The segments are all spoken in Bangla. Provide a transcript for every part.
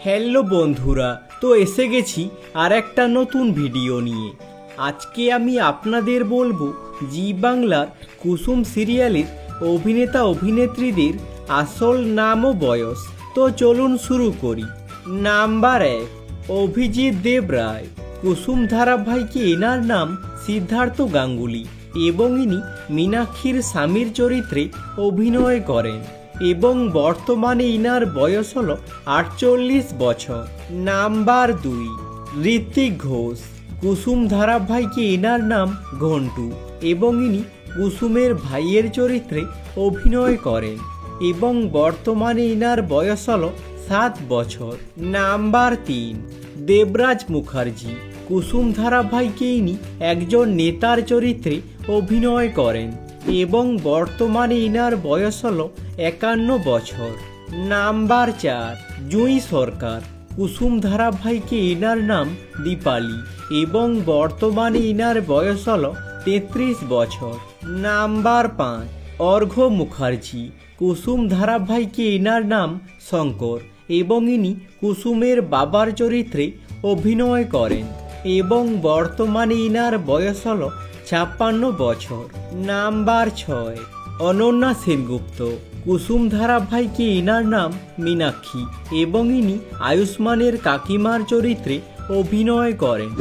হ্যালো বন্ধুরা, তো এসে গেছি আর একটা নতুন ভিডিও নিয়ে। আজকে আমি আপনাদের বলবো জি বাংলার কুসুম সিরিয়ালের অভিনেতা অভিনেত্রীদের আসল নাম ও বয়স। তো চলুন শুরু করি। নাম্বার 1, অভিজিৎ দেব রায়। কুসুম ধারাবাহিকে এনার নাম সিদ্ধার্থ গাঙ্গুলি এবং ইনি মীনাক্ষীর স্বামীর চরিত্রে অভিনয় করেন এবং বর্তমানে ইনার বয়স হল 48 বছর। নাম্বার 2, ঋত্বিক ঘোষ। কুসুম ধারাবাহিকে এনার নাম ঘন্টু এবং ইনি কুসুমের ভাইয়ের চরিত্রে অভিনয় করেন এবং বর্তমানে ইনার বয়স হল 7 বছর। নাম্বার 3, দেবরাজ মুখার্জি। কুসুম ধারাবাহিকে ইনি একজন নেতার চরিত্রে অভিনয় করেন এবং বর্তমানে ইনার বয়স হল 51 বছর। নাম্বার 4, জুঁই সরকার। কুসুম ধারাবাহিকে ইনার নাম দীপালি এবং বর্তমানে ইনার বয়স হল 33 বছর। নাম্বার 5, অর্ঘ্য মুখার্জি। কুসুম ধারাবাহিকে ইনার নাম শঙ্কর এবং ইনি কুসুমের বাবার চরিত্রে অভিনয় করেন এবং বর্তমানে ইনার বয়স হল 56 বছর। নাম্বার 6, অনন্যা সেনগুপ্ত। কুসুম ধারাবাহিকে ইনার নাম মীনাক্ষী এবং ইনি আয়ুষ্মানের কাকিমার চরিত্রে অভিনয় করেন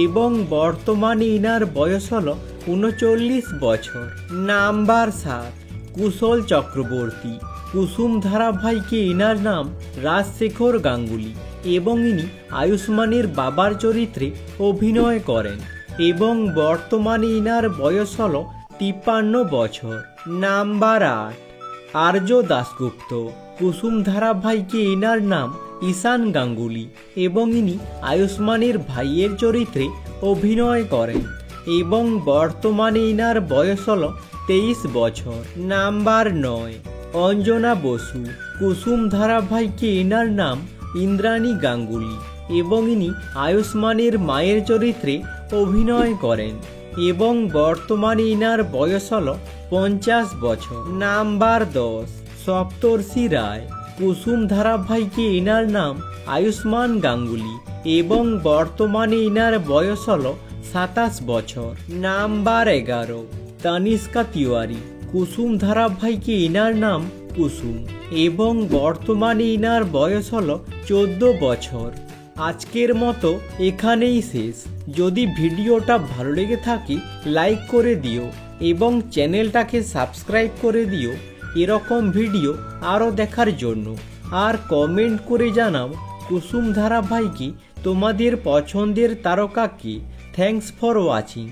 এবং বর্তমানে ইনার বয়স হল 39 বছর। নাম্বার 7, কুশল চক্রবর্তী। কুসুম ধারাবাহিকে ইনার নাম রাজশেখর গাঙ্গুলি এবং ইনি আয়ুষ্মানের বাবার চরিত্রে অভিনয় করেন এবং বর্তমানে ইনার বয়স হল 53 বছর। নাম্বার 8, আর্য দাশগুপ্ত। কুসুম ধারাবাহিকে ইনার নাম ঈশান গাঙ্গুলি এবং ইনি আয়ুষ্মানের ভাইয়ের চরিত্রে অভিনয় করেন এবং বর্তমানে ইনার বয়স হল 23 বছর। নাম্বার 9, অঞ্জনা বসু। কুসুম ধারাবাহিকে ইনার নাম ইন্দ্রাণী গাঙ্গুলি এবং ইনি আয়ুষ্মানের মায়ের চরিত্রে অভিনয় করেন এবং বর্তমানে ইনার বয়স হল 50 বছর। নাম্বার 10, সপ্তর্ষি রায়। কুসুম ধারাবাহিকে ইনার নাম আয়ুষ্মান গাঙ্গুলি এবং বর্তমানে ইনার বয়স হল 27 বছর। নাম্বার 11, তানিষ্কা তিওয়ারি। কুসুম ধারাবাহিকে ইনার নাম কুসুম এবং বর্তমানে ইনার বয়স হল 14 বছর। আজকের মতো এখানেই শেষ। যদি ভিডিওটা ভালো লেগে থাকে লাইক করে দিও এবং চ্যানেলটাকে সাবস্ক্রাইব করে দিও এরকম ভিডিও আরও দেখার জন্য। আর কমেন্ট করে জানাও কুসুম ধারাবাহিকে তোমাদের পছন্দের তারকা কে। Thanks for watching.